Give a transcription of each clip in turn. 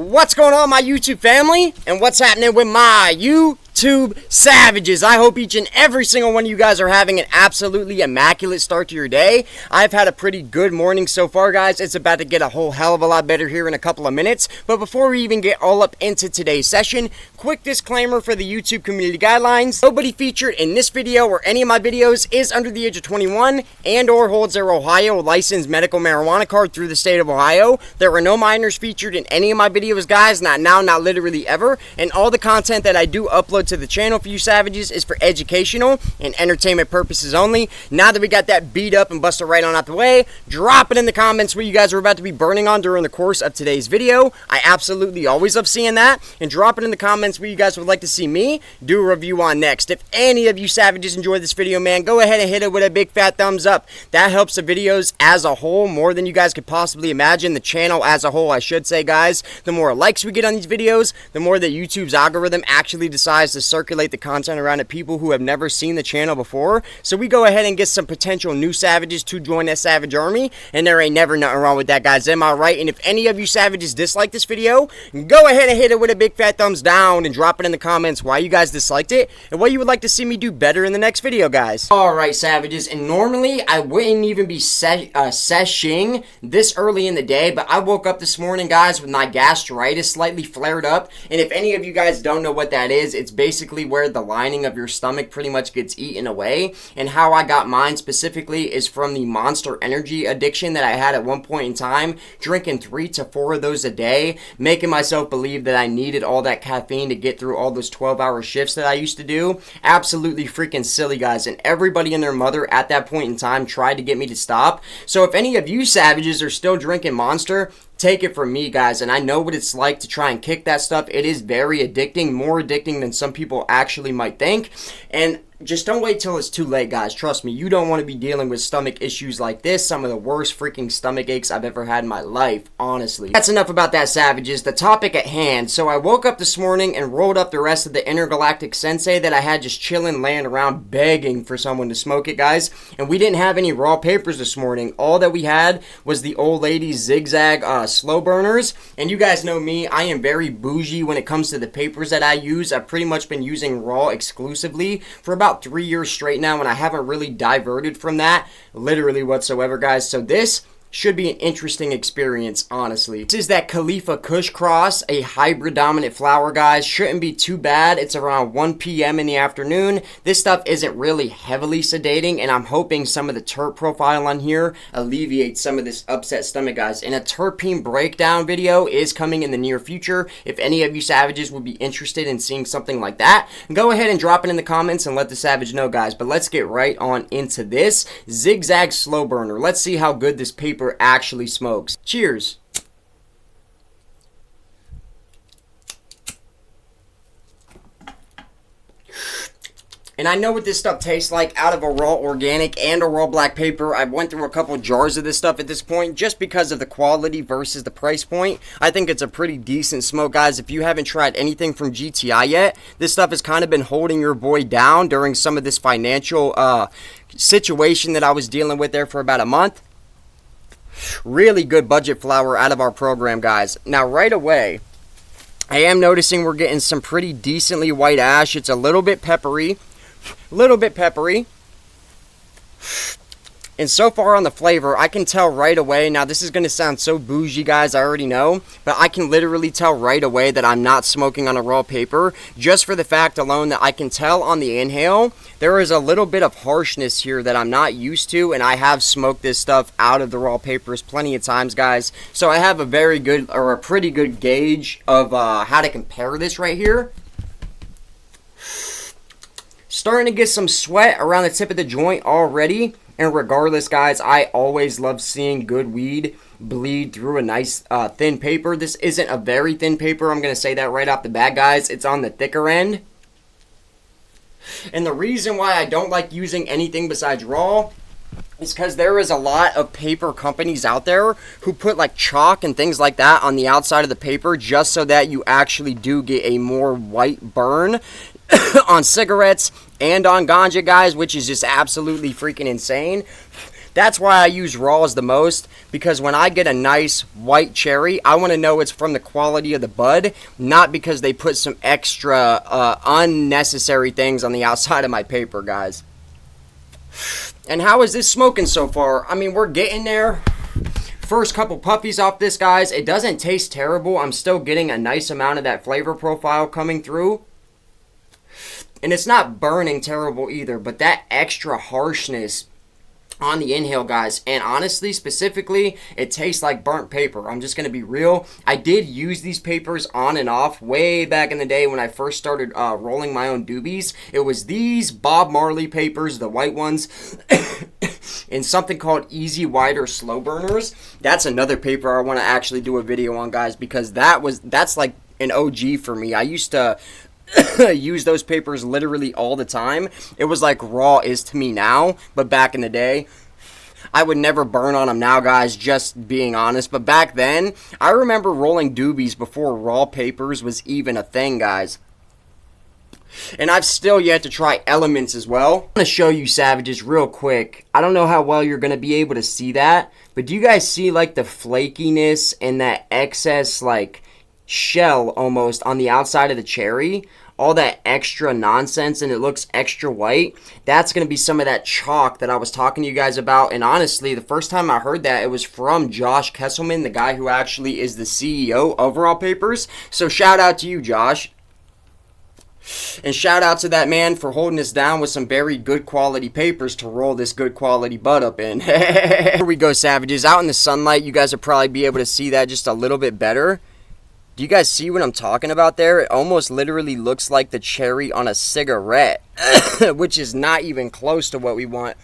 What's going on, my YouTube family? And what's happening with my YouTube savages? I hope each and every single one of you guys are having an absolutely immaculate start to your day. I've had a pretty good morning so far, guys. It's about to get a whole hell of a lot better here in a couple of minutes. But before we even get all up into today's session, quick disclaimer for the YouTube community guidelines. Nobody featured in this video or any of my videos is under the age of 21 and or holds their Ohio licensed medical marijuana card through the state of Ohio. There are no minors featured in any of my videos, guys. Not now, not literally ever. And all the content that I do upload to the channel for you savages is for educational and entertainment purposes only. Now that we got that beat up and busted right on out the way, drop it in the comments what you guys are about to be burning on during the course of today's video. I absolutely always love seeing that. And drop it in the comments what you guys would like to see me do a review on next. If any of you savages enjoyed this video, man, go ahead and hit it with a big fat thumbs up. That helps the videos as a whole more than you guys could possibly imagine. The channel as a whole, I should say, guys. The more likes we get on these videos, the more that YouTube's algorithm actually decides to circulate the content around to people who have never seen the channel before. So we go ahead and get some potential new savages to join that savage army, and there ain't never nothing wrong with that, guys. Am I right? And if any of you savages dislike this video, go ahead and hit it with a big fat thumbs down and drop it in the comments why you guys disliked it and what you would like to see me do better in the next video, guys. Alright, savages, and normally I wouldn't even be seshing this early in the day, but I woke up this morning, guys, with my gastritis slightly flared up. And if any of you guys don't know what that is, it's basically where the lining of your stomach pretty much gets eaten away. And how I got mine specifically is from the Monster Energy addiction that I had at one point in time, drinking 3 to 4 of those a day, making myself believe that I needed all that caffeine to get through all those 12-hour shifts that I used to do. Absolutely freaking silly, guys. And everybody and their mother at that point in time tried to get me to stop. So if any of you savages are still drinking Monster, take it from me, guys, and I know what it's like to try and kick that stuff. It is very addicting, more addicting than some people actually might think. And just don't wait till it's too late, guys. Trust me, you don't want to be dealing with stomach issues like this. Some of the worst freaking stomach aches I've ever had in my life, honestly. That's enough about that, savages. The topic at hand. So I woke up this morning and rolled up the rest of the Intergalactic Sensei that I had just chilling, laying around, begging for someone to smoke it, guys. And we didn't have any raw papers this morning. All that we had was the old lady's zigzag slow burners. And you guys know me, I am very bougie when it comes to the papers that I use. I've pretty much been using raw exclusively for about 3 years straight now, and I haven't really diverted from that literally whatsoever, guys. So this should be an interesting experience, honestly. This is that Khalifa Kush cross, a hybrid dominant flower, guys. Shouldn't be too bad. It's around 1 p.m. in the afternoon. This stuff isn't really heavily sedating, and I'm hoping some of the terp profile on here alleviates some of this upset stomach, guys. And a terpene breakdown video is coming in the near future. If any of you savages would be interested in seeing something like that, go ahead and drop it in the comments and let the savage know, guys. But let's get right on into this zigzag slow burner. Let's see how good this paper actually smokes. Cheers. And I know what this stuff tastes like out of a raw organic and a raw black paper. I went through a couple jars of this stuff at this point just because of the quality versus the price point. I think it's a pretty decent smoke, guys. If you haven't tried anything from GTI yet, this stuff has kind of been holding your boy down during some of this financial situation that I was dealing with there for about a month. Really good budget flower out of our program, guys. Now, right away, I am noticing we're getting some pretty decently white ash. It's a little bit peppery. And so far on the flavor, I can tell right away. Now, this is going to sound so bougie, guys, I already know. But I can literally tell right away that I'm not smoking on a raw paper. Just for the fact alone that I can tell on the inhale, there is a little bit of harshness here that I'm not used to. And I have smoked this stuff out of the raw papers plenty of times, guys. So I have a very good, or a pretty good gauge of how to compare this right here. Starting to get some sweat around the tip of the joint already. And regardless, guys, I always love seeing good weed bleed through a nice thin paper. This isn't a very thin paper. I'm going to say that right off the bat, guys. It's on the thicker end. And the reason why I don't like using anything besides raw is because there is a lot of paper companies out there who put like chalk and things like that on the outside of the paper just so that you actually do get a more white burn on cigarettes and on ganja, guys, which is just absolutely freaking insane. That's why I use raws the most, because when I get a nice white cherry, I want to know it's from the quality of the bud, not because they put some extra unnecessary things on the outside of my paper, guys. And how is this smoking so far? I mean, we're getting there. First couple puffies off this, guys. It doesn't taste terrible. I'm still getting a nice amount of that flavor profile coming through. And it's not burning terrible either, but that extra harshness on the inhale, guys, and honestly, specifically, it tastes like burnt paper. I'm just going to be real. I did use these papers on and off way back in the day when I first started rolling my own doobies. It was these Bob Marley papers, the white ones, and something called Easy Wider Slow Burners. That's another paper I want to actually do a video on, guys, because that's like an OG for me. I used to use those papers literally all the time. It was like raw is to me now, but back in the day, I would never burn on them now, guys, just being honest. But back then, I remember rolling doobies before raw papers was even a thing, guys. And I've still yet to try Elements as well. I'm going to show you, Savages, real quick. I don't know how well you're going to be able to see that, but do you guys see, like, the flakiness and that excess, like, shell almost on the outside of the cherry? All that extra nonsense, and it looks extra white. That's going to be some of that chalk that I was talking to you guys about. And honestly, the first time I heard that, it was from Josh Kesselman, the guy who actually is the CEO of Raw Papers. So shout out to you, Josh. And shout out to that man for holding us down with some very good quality papers to roll this good quality bud up in. Here we go, Savages. Out in the sunlight, you guys will probably be able to see that just a little bit better. Do you guys see what I'm talking about there? It almost literally looks like the cherry on a cigarette, which is not even close to what we want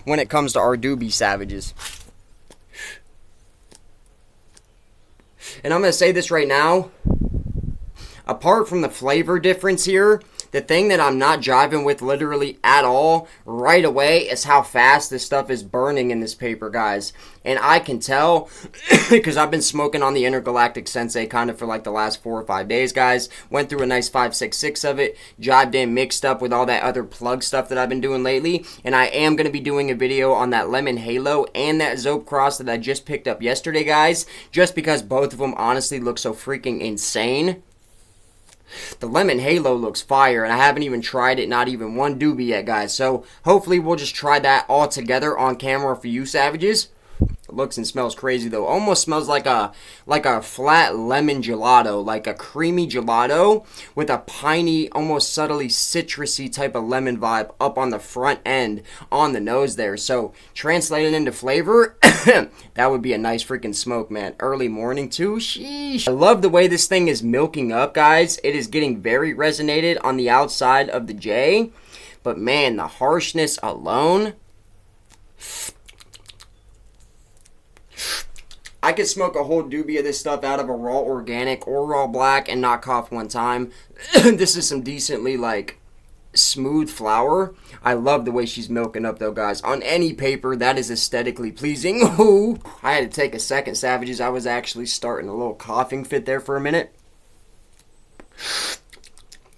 when it comes to our doobie, Savages. And I'm going to say this right now. Apart from the flavor difference here, the thing that I'm not jiving with literally at all right away is how fast this stuff is burning in this paper, guys. And I can tell because I've been smoking on the Intergalactic Sensei kind of for like the last 4 or 5 days, guys. Went through a nice 5.66 of it, jived in, mixed up with all that other plug stuff that I've been doing lately. And I am going to be doing a video on that Lemon Halo and that Zope Cross that I just picked up yesterday, guys. Just because both of them honestly look so freaking insane. The Lemon Halo looks fire, and I haven't even tried it, not even one doobie yet, guys. So, hopefully we'll just try that all together on camera for you, Savages. It looks and smells crazy, though. Almost smells like a flat lemon gelato, like a creamy gelato with a piney, almost subtly citrusy type of lemon vibe up on the front end, on the nose there. So, translated into flavor, that would be a nice freaking smoke, man. Early morning, too. Sheesh. I love the way this thing is milking up, guys. It is getting very resonated on the outside of the J. But, man, the harshness alone. I could smoke a whole doobie of this stuff out of a raw organic or raw black and not cough one time. This is some decently, like, smooth flower. I love the way she's milking up, though, guys. On any paper, that is aesthetically pleasing. Ooh. I had to take a second, Savages. I was actually starting a little coughing fit there for a minute.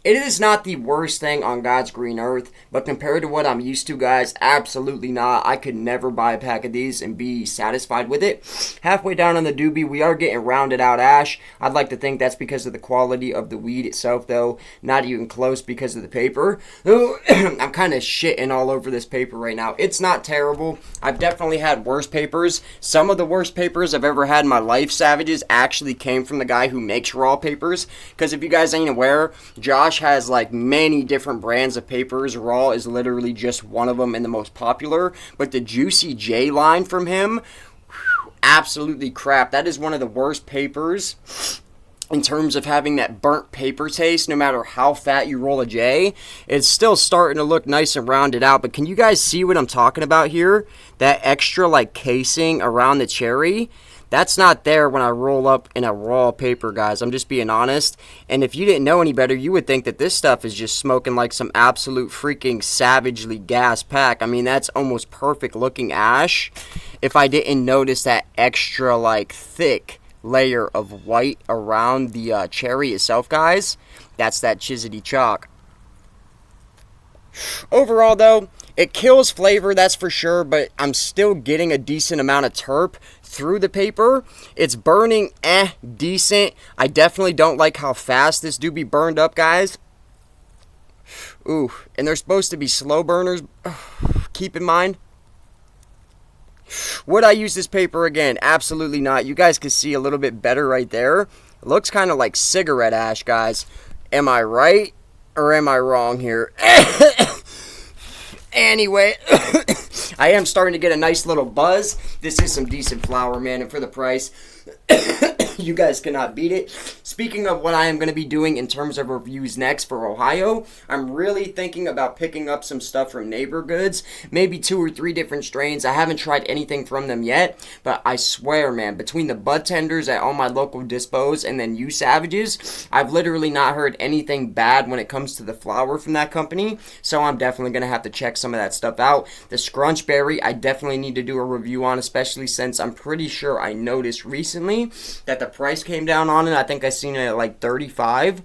It is not the worst thing on God's green earth, but compared to what I'm used to, guys, absolutely not. I could never buy a pack of these and be satisfied with it. Halfway down on the doobie, we are getting rounded out ash. I'd like to think that's because of the quality of the weed itself, though. Not even close because of the paper. I'm kind of shitting all over this paper right now. It's not terrible. I've definitely had worse papers. Some of the worst papers I've ever had in my life, Savages, actually came from the guy who makes raw papers. Because if you guys ain't aware, Josh has like many different brands of papers. Raw is literally just one of them and the most popular. But the Juicy J line from him, absolutely crap. That is one of the worst papers in terms of having that burnt paper taste. No matter how fat you roll a J, it's still starting to look nice and rounded out. But can you guys see what I'm talking about here? That extra like casing around the cherry, that's not there when I roll up in a raw paper, guys. I'm just being honest. And if you didn't know any better, you would think that this stuff is just smoking like some absolute freaking savagely gas pack. I mean, that's almost perfect looking ash. If I didn't notice that extra like thick layer of white around the cherry itself, guys, that's that Chizzity chalk. Overall, though, It kills flavor, that's for sure, but I'm still getting a decent amount of terp through the paper. It's burning decent. I definitely don't like how fast this do be burned up, guys. Ooh, and they're supposed to be slow burners. Keep in mind. Would I use this paper again? Absolutely not. You guys can see a little bit better right there. It looks kind of like cigarette ash, guys. Am I right or am I wrong here? Anyway, I am starting to get a nice little buzz. This is some decent flour, man, and for the price, you guys cannot beat it. Speaking of what I am going to be doing in terms of reviews next for Ohio, I'm really thinking about picking up some stuff from Neighbor Goods, maybe 2 or 3 different strains. I haven't tried anything from them yet, but I swear, man, between the bud tenders at all my local dispos and then you Savages, I've literally not heard anything bad when it comes to the flour from that company, so I'm definitely going to have to check some of that stuff out. The Scrunch Berry, I definitely need to do a review on, especially since I'm pretty sure I noticed recently that the price came down on it. I think I seen it at like 35,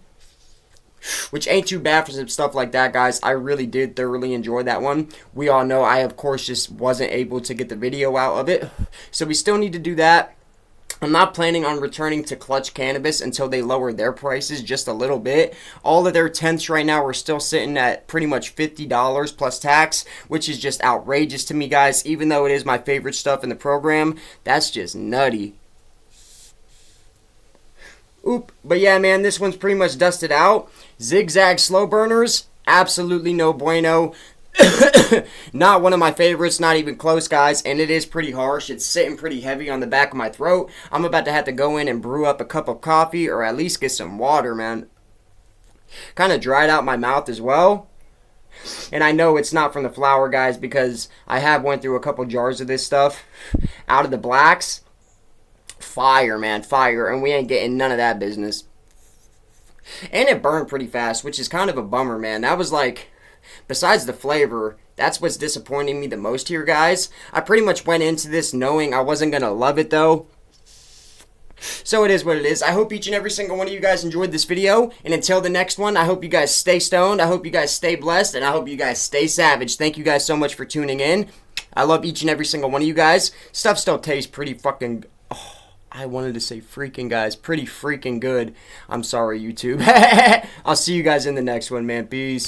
which ain't too bad for some stuff like that, guys. I really did thoroughly enjoy that one. We all know I, of course, just wasn't able to get the video out of it, so we still need to do that. I'm not planning on returning to Clutch Cannabis until they lower their prices just a little bit. All of their tenths right now are still sitting at pretty much $50 plus tax, which is just outrageous to me, guys. Even though it is my favorite stuff in the program, that's just nutty. Oop, but yeah, man, this one's pretty much dusted out. Zigzag slow burners, absolutely no bueno. Not one of my favorites, not even close, guys, and it is pretty harsh. It's sitting pretty heavy on the back of my throat. I'm about to have to go in and brew up a cup of coffee or at least get some water, man. Kind of dried out my mouth as well. And I know it's not from the flour, guys, because I have went through a couple jars of this stuff out of the blacks. Fire, man, fire, and we ain't getting none of that business. And it burned pretty fast, which is kind of a bummer, man. That was like, besides the flavor, that's what's disappointing me the most here, guys. I pretty much went into this knowing I wasn't going to love it, though. So it is what it is. I hope each and every single one of you guys enjoyed this video. And until the next one, I hope you guys stay stoned. I hope you guys stay blessed. And I hope you guys stay savage. Thank you guys so much for tuning in. I love each and every single one of you guys. Stuff still tastes pretty fucking... Oh, I wanted to say freaking, guys. Pretty freaking good. I'm sorry, YouTube. I'll see you guys in the next one, man. Peace.